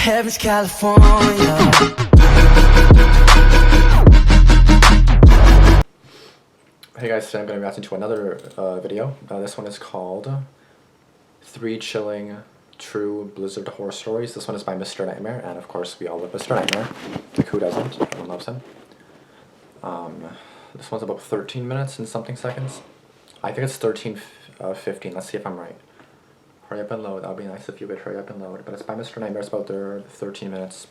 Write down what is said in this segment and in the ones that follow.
Heaven's California. Hey guys, today I'm going to react to another video. This one is called 3 Chilling True Blizzard Horror Stories. This one is by Mr. Nightmare, and of course we all love Mr. Nightmare. Like, who doesn't? Everyone loves him. This one's about 13 minutes and something seconds. I think it's 13:15. Let's see if I'm right. Hurry up and load. That would be nice if you would hurry up and load. But it's by Mr. Nightmare. It's about 13 minutes.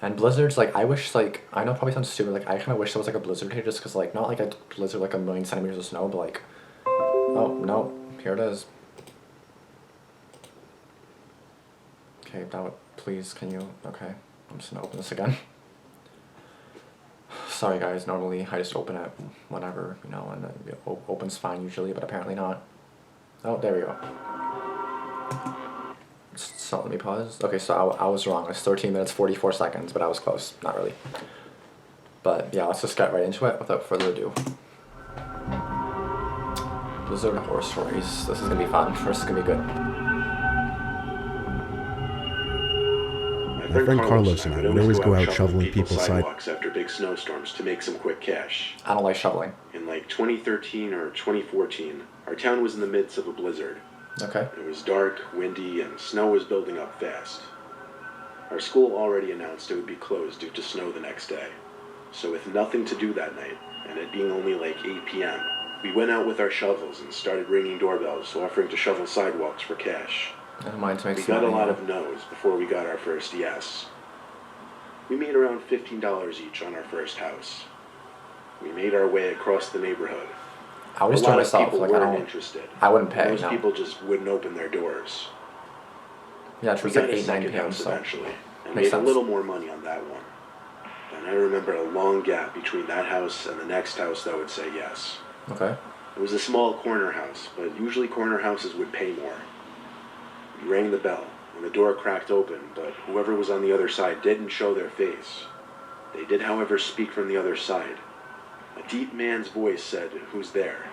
And blizzards, like, I wish, like, I know it probably sounds stupid, like, I kind of wish there was, like, a blizzard here, just because, like, not, like, a blizzard, like, 1,000,000 centimeters of snow, but, like, oh, no, here it is. Okay, now, please, can you, okay, I'm just gonna open this again. Sorry, guys, normally I just open it whenever, you know, and it opens fine usually, but apparently not. Oh, there we go. So let me pause. Okay, so I was wrong. It's 13 minutes 44 seconds, but I was close. Not really. But yeah, let's just get right into it without further ado. Blizzard horror stories. This is gonna be fun. This is gonna be good. My friend Carlos and I would always go out shoveling people's sidewalks after big snowstorms to make some quick cash. I don't like shoveling. In like 2013 or 2014, our town was in the midst of a blizzard. Okay. It was dark, windy, and snow was building up fast. Our school already announced it would be closed due to snow the next day. So with nothing to do that night, and it being only like 8 p.m., we went out with our shovels and started ringing doorbells, offering to shovel sidewalks for cash. I don't mind to make We some got a money. lot of no's before we got our first yes. We made around $15 each on our first house. We made our way across the neighborhood. I would just do it myself. People like, weren't interested. I wouldn't pay. Most no. people just wouldn't open their doors. Yeah, it We was like got a 8, 9 second p.m. house So eventually, and makes made sense. a little more money on that one. And I remember a long gap between that house and the next house that would say yes. Okay. It was a small corner house, but usually corner houses would pay more. We rang the bell, and the door cracked open, but whoever was on the other side didn't show their face. They did, however, speak from the other side. A deep man's voice said, "Who's there?"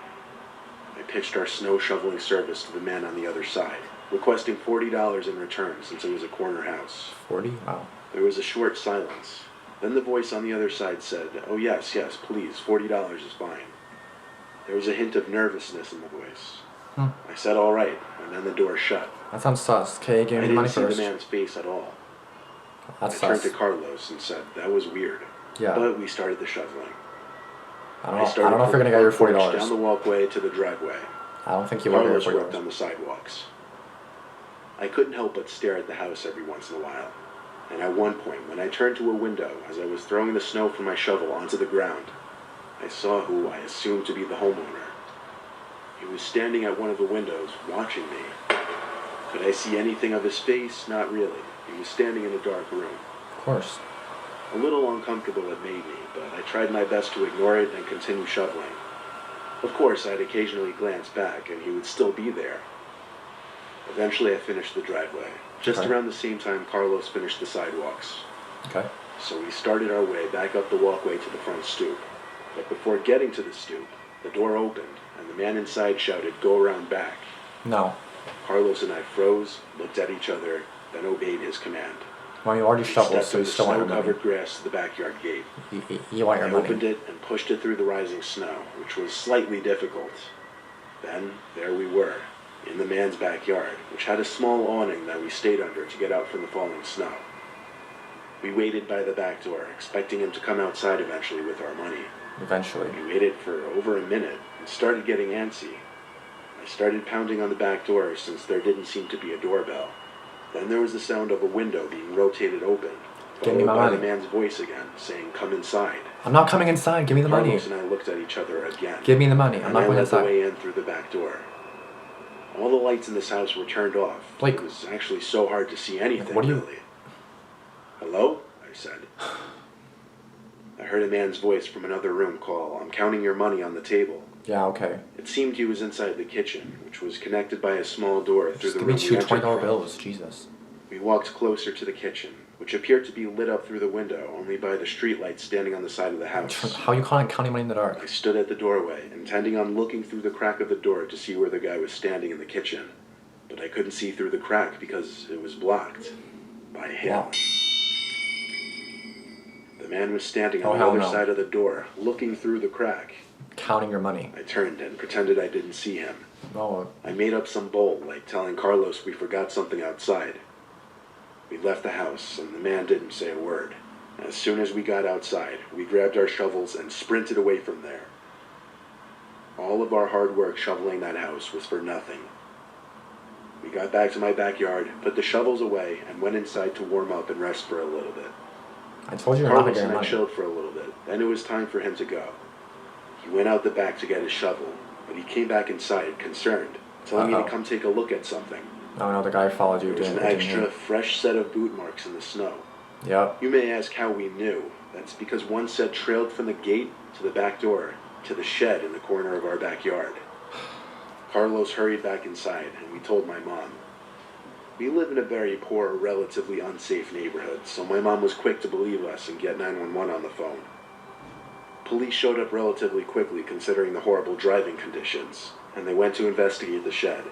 I pitched our snow shoveling service to the man on the other side, requesting $40 in return since it was a corner house. 40? Wow. There was a short silence. Then the voice on the other side said, "Oh yes, please, $40 is fine." There was a hint of nervousness in the voice. I said all right, and then the door shut. That sounds sus. Okay, give me I the money didn't see first. the man's face at all. That's I turned sus. to Carlos and said, "That was weird." Yeah. But we started the shoveling. I don't know if you're gonna get your $40. Down the walkway to the driveway. I don't think you will get your Carlos worked $40. on the sidewalks. I couldn't help but stare at the house every once in a while. And at one point, when I turned to a window as I was throwing the snow from my shovel onto the ground, I saw who I assumed to be the homeowner. He was standing at one of the windows, watching me. Could I see anything of his face? Not really. He was standing in a dark room. Of course. A little uncomfortable it made me, but I tried my best to ignore it and continue shoveling. Of course, I'd occasionally glance back, and he would still be there. Eventually, I finished the driveway. Just Okay. around the same time Carlos finished the sidewalks. Okay. So we started our way back up the walkway to the front stoop. But before getting to the stoop, the door opened, and the man inside shouted, "Go around back." No. Carlos and I froze, looked at each other, then obeyed his command. Well, you already We shoveled, stepped so through you the still want your money. snow-covered grass to the backyard gate. You want your I money. opened it and pushed it through the rising snow, which was slightly difficult. Then, there we were, in the man's backyard, which had a small awning that we stayed under to get out from the falling snow. We waited by the back door, expecting him to come outside eventually with our money. Eventually. We waited for over a minute and started getting antsy. I started pounding on the back door since there didn't seem to be a doorbell. Then there was the sound of a window being rotated open, Give me my followed by money. the man's voice again, saying, "Come inside." I'm not coming inside. Give me the money. Carlos and I looked at each other again. Give me the money. I'm And not I going led the inside. way in through the back door. All the lights in this house were turned off. Like- It was actually so hard to see anything, what do you- really. "Hello?" I said. I heard a man's voice from another room call, "I'm counting your money on the table." Yeah, okay. It seemed he was inside the kitchen, which was connected by a small door through Just the give room me we two entered $20 from. bills. Jesus. We walked closer to the kitchen, which appeared to be lit up through the window only by the streetlights standing on the side of the house. How you counting money in the dark? I stood at the doorway, intending on looking through the crack of the door to see where the guy was standing in the kitchen. But I couldn't see through the crack because it was blocked. by him. Wow. The man was standing on Oh, the hell other no. side of the door, looking through the crack. Counting your money. I turned and pretended I didn't see him. Oh, I made up some bull, like telling Carlos we forgot something outside. We left the house, and the man didn't say a word. As soon as we got outside, we grabbed our shovels and sprinted away from there. All of our hard work shoveling that house was for nothing. We got back to my backyard, put the shovels away, and went inside to warm up and rest for a little bit. I told you you're not Carlos getting and I money. chilled for a little bit. Then it was time for him to go. He went out the back to get his shovel, but he came back inside, concerned, telling me to come take a look at something. Oh no, the guy followed you. There was an didn't extra, he? fresh set of boot marks in the snow. Yep. You may ask how we knew. That's because one set trailed from the gate to the back door to the shed in the corner of our backyard. Carlos hurried back inside, and we told my mom. We live in a very poor, relatively unsafe neighborhood, so my mom was quick to believe us and get 911 on the phone. Police showed up relatively quickly considering the horrible driving conditions, and they went to investigate the shed.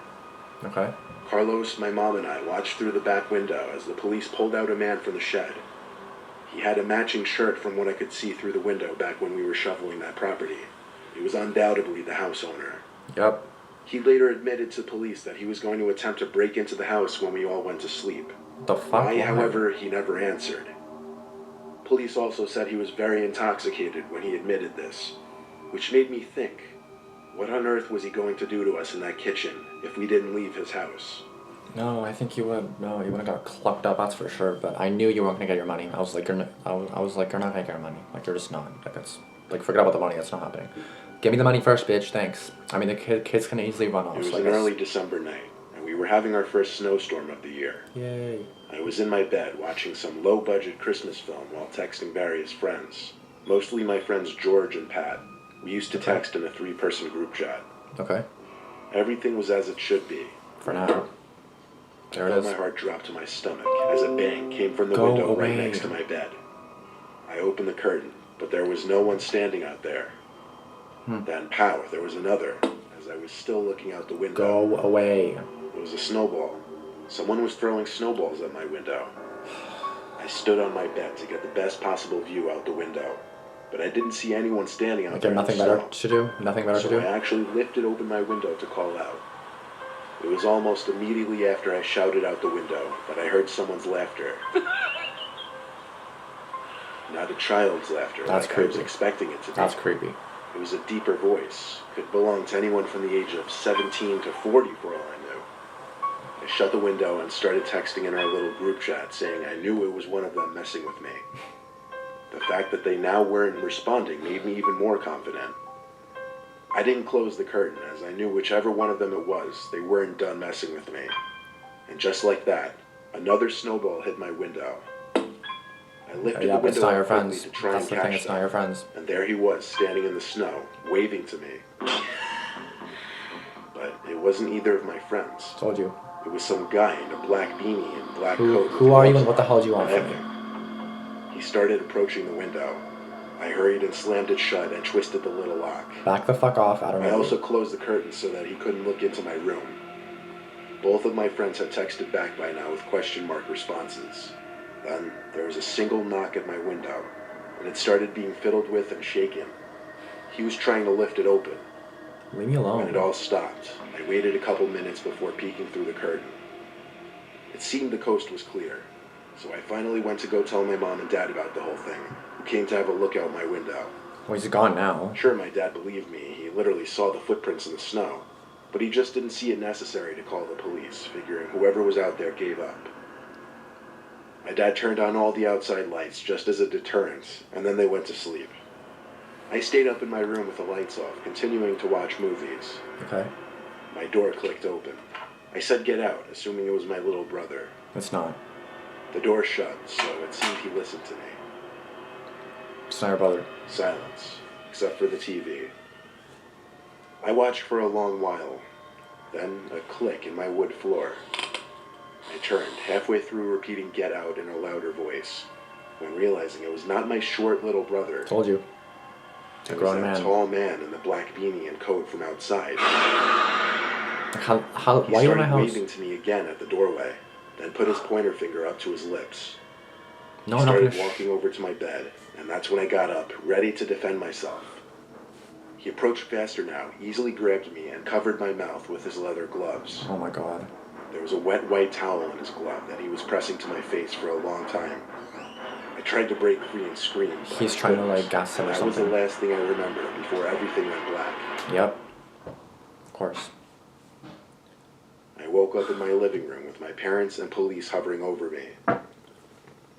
Okay. Carlos, my mom, and I watched through the back window as the police pulled out a man from the shed. He had a matching shirt from what I could see through the window back when we were shoveling that property. He was undoubtedly the house owner. Yep. He later admitted to police that he was going to attempt to break into the house when we all went to sleep. The fuck? Why, Why? however, he never answered. Police also said he was very intoxicated when he admitted this, which made me think, what on earth was he going to do to us in that kitchen if we didn't leave his house? No, I think you would. No, you would have got clucked up. That's for sure. But I knew you weren't gonna get your money. I was like, I was like, you're not gonna get your money. Like, you're just not. Like, it's like, forget about the money. That's not happening. Give me the money first, bitch. Thanks. I mean, the kids can easily run off. It was so I an guess- early December night, and we were having our first snowstorm of the year. Yay. I was in my bed watching some low-budget Christmas film while texting various friends, mostly my friends George and Pat. We used to text in a 3-person group chat. Okay. Everything was as it should be. For now. There I it felt is. my heart drop to my stomach as a bang came from the Go window away. right next to my bed. I opened the curtain, but there was no one standing out there. Then, pow, there was another, as I was still looking out the window. Go away. It was a snowball. Someone was throwing snowballs at my window. I stood on my bed to get the best possible view out the window, but I didn't see anyone standing out Like, there you in have the nothing better snow. to do? Nothing better to So I do? actually lifted open my window to call out. It was almost immediately after I shouted out the window that I heard someone's laughter. Not a child's laughter That's like I was creepy. expecting it to be. That's creepy. It was a deeper voice. Could belong to anyone from the age of 17 to 40 for all I knew. I shut the window and started texting in our little group chat saying I knew it was one of them messing with me. The fact that they now weren't responding made me even more confident. I didn't close the curtain as I knew whichever one of them it was, they weren't done messing with me. And just like that, another snowball hit my window. I lifted Yeah, the but it's window not your up quickly friends. to try That's and the thing, catch it's them. not your friends. And there he was, standing in the snow, waving to me. But it wasn't either of my friends. Told you. It was some guy in a black beanie and black Who coat. who are you and what the hell do you want from me? He started approaching the window. I hurried and slammed it shut and twisted the little lock. Back the fuck off. I don't I know. also closed the curtain so that he couldn't look into my room. Both of my friends had texted back by now with question mark responses. Then there was a single knock at my window, and it started being fiddled with and shaken. He was trying to lift it open. Leave me alone. When it all stopped, I waited a couple minutes before peeking through the curtain. It seemed the coast was clear, so I finally went to go tell my mom and dad about the whole thing, who came to have a look out my window. Well, he's gone now. Sure, my dad believed me. He literally saw the footprints in the snow, but he just didn't see it necessary to call the police, figuring whoever was out there gave up. My dad turned on all the outside lights just as a deterrent, and then they went to sleep. I stayed up in my room with the lights off, continuing to watch movies. Okay. My door clicked open. I said get out, assuming it was my little brother. It's not. The door shut, so it seemed he listened to me. It's not your brother. Silence, except for the TV. I watched for a long while, then a click in my wood floor. I turned, halfway through repeating get out in a louder voice, when realizing it was not my short little brother. Told you. It A was grown that man. tall man in the black beanie and coat from outside. How, He why are you in my started house? waving to me again at the doorway. then put his pointer finger up to his lips. No, He I'm not started gonna. walking over to my bed, and that's when I got up, ready to defend myself. He approached faster now, easily grabbed me, and covered my mouth with his leather gloves. Oh my god. There was a wet white towel in his glove that he was pressing to my face for a long time. I tried to break free and scream. but He's I trying to, couldn't, like, gas him and or that was the something. last thing I remember before everything went black. Yep. Of course. I woke up in my living room with my parents and police hovering over me.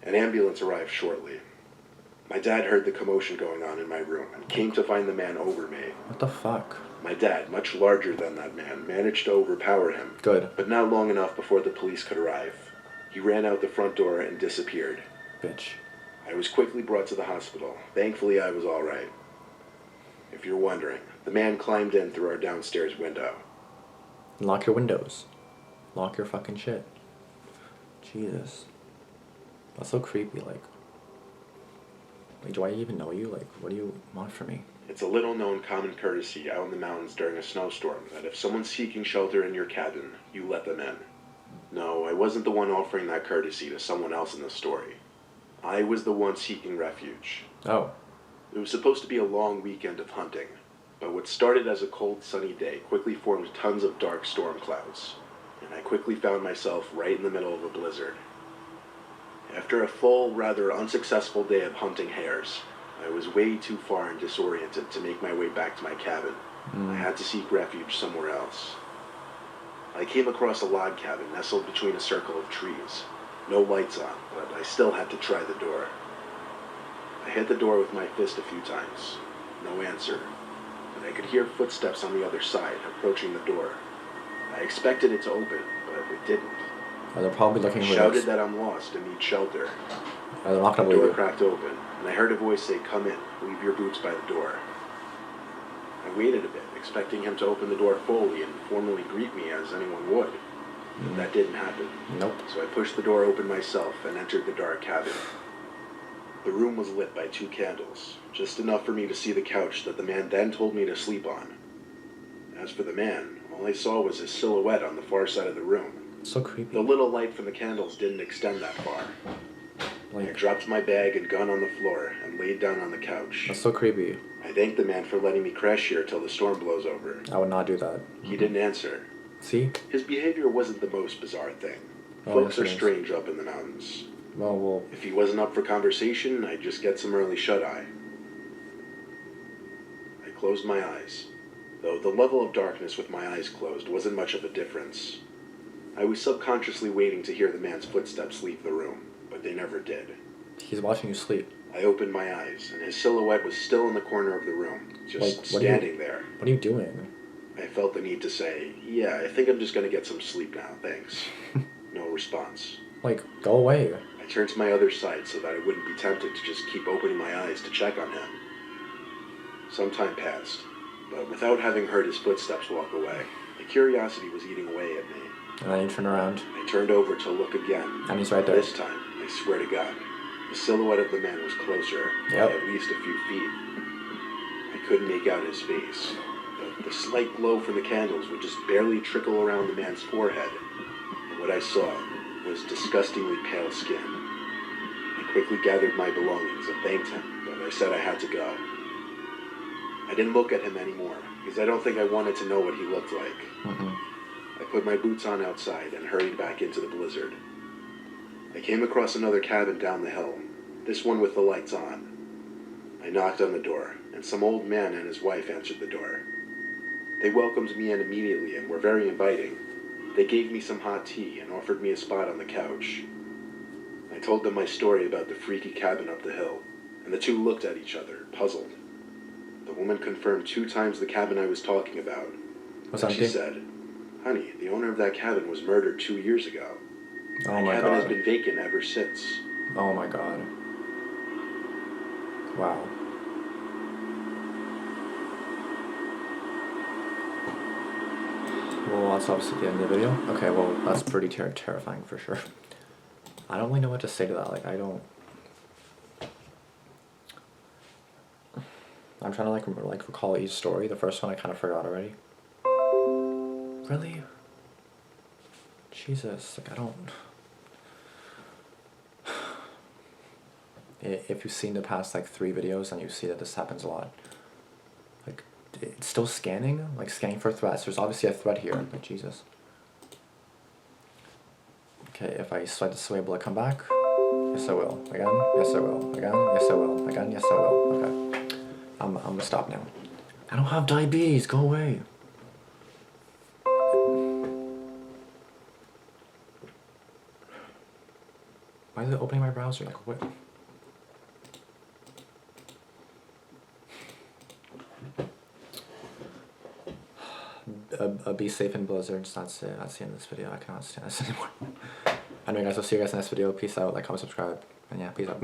An ambulance arrived shortly. My dad heard the commotion going on in my room and came to find the man over me. What the fuck? My dad, much larger than that man, managed to overpower him. Good. But not long enough before the police could arrive. He ran out the front door and disappeared. Bitch. I was quickly brought to the hospital. Thankfully, I was all right. If you're wondering, the man climbed in through our downstairs window. Lock your windows. Lock your fucking shit. Jesus. That's so creepy, like, do I even know you? Like, what do you want from me? It's a little-known common courtesy out in the mountains during a snowstorm that if someone's seeking shelter in your cabin, you let them in. No, I wasn't the one offering that courtesy to someone else in the story. I was the one seeking refuge. Oh. It was supposed to be a long weekend of hunting, but what started as a cold, sunny day quickly formed tons of dark storm clouds, and I quickly found myself right in the middle of a blizzard. After a full, rather unsuccessful day of hunting hares, I was way too far and disoriented to make my way back to my cabin. I had to seek refuge somewhere else. I came across a log cabin nestled between a circle of trees. No lights on, but I still had to try the door. I hit the door with my fist a few times. No answer. But I could hear footsteps on the other side, approaching the door. I expected it to open, but it didn't. Oh, they're probably looking I for shouted us. that I'm lost and need shelter. Oh, they're not The gonna door believe it. cracked open, and I heard a voice say, "Come in, leave your boots by the door." I waited a bit, expecting him to open the door fully and formally greet me as anyone would. But that didn't happen. Nope. So I pushed the door open myself and entered the dark cabin. The room was lit by 2 candles, just enough for me to see the couch that the man then told me to sleep on. As for the man, all I saw was his silhouette on the far side of the room. So creepy. The little light from the candles didn't extend that far. I Like, dropped my bag and gun on the floor and laid down on the couch. that's so creepy. I thanked the man for letting me crash here till the storm blows over. I would not do that. He didn't answer. See? His behavior wasn't the most bizarre thing. Oh, Folks yes, are it is. strange up in the mountains. Well, If he wasn't up for conversation, I'd just get some early shut-eye. I closed my eyes, though the level of darkness with my eyes closed wasn't much of a difference. I was subconsciously waiting to hear the man's footsteps leave the room, but they never did. he's watching you sleep. I opened my eyes, and his silhouette was still in the corner of the room, just Like, what are you- standing there. What are you doing? I felt the need to say, "Yeah, I think I'm just gonna get some sleep now, thanks." No response. Like, go away. I turned to my other side so that I wouldn't be tempted to just keep opening my eyes to check on him. Some time passed, but without having heard his footsteps walk away, the curiosity was eating away at me. And then you turn around, I turned over to look again. and he's right there. This time, I swear to God, the silhouette of the man was closer, Yep. by at least a few feet. I couldn't make out his face, but the slight glow from the candles would just barely trickle around the man's forehead, and what I saw was disgustingly pale skin. I quickly gathered my belongings and thanked him, but I said I had to go. I didn't look at him anymore, because I don't think I wanted to know what he looked like. I put my boots on outside and hurried back into the blizzard. I came across another cabin down the hill, this one with the lights on. I knocked on the door, and some old man and his wife answered the door. They welcomed me in immediately and were very inviting. They gave me some hot tea and offered me a spot on the couch. I told them my story about the freaky cabin up the hill, and the two looked at each other, puzzled. The woman confirmed 2 times the cabin I was talking about. Was And that she empty? said, "Honey, the owner of that cabin was murdered 2 years ago. Oh The my cabin has god. been vacant ever since." Oh my god. Wow. Well, that's obviously the end of the video. Okay, well, that's pretty terrifying for sure. I don't really know what to say to that. Like, I don't... I'm trying to, like recall each story. The first one I kind of forgot already. Really? Jesus, like, I don't... if you've seen the past like 3 videos, then you see that this happens a lot. Like, it's still scanning, like scanning for threats. There's obviously a threat here, like Jesus. Okay, if I slide this away, will it come back? Yes, I will. Again, yes, I will. Again, yes, I will. Again, yes, I will. Okay. I'm gonna stop now. I don't have diabetes, go away. Why is it opening my browser? Like, what? Be safe in blizzards. That's it. That's the end of this video. I cannot stand this anymore. Anyway, guys, I'll see you guys in this video. Peace out. Like, comment, subscribe. And yeah, peace out.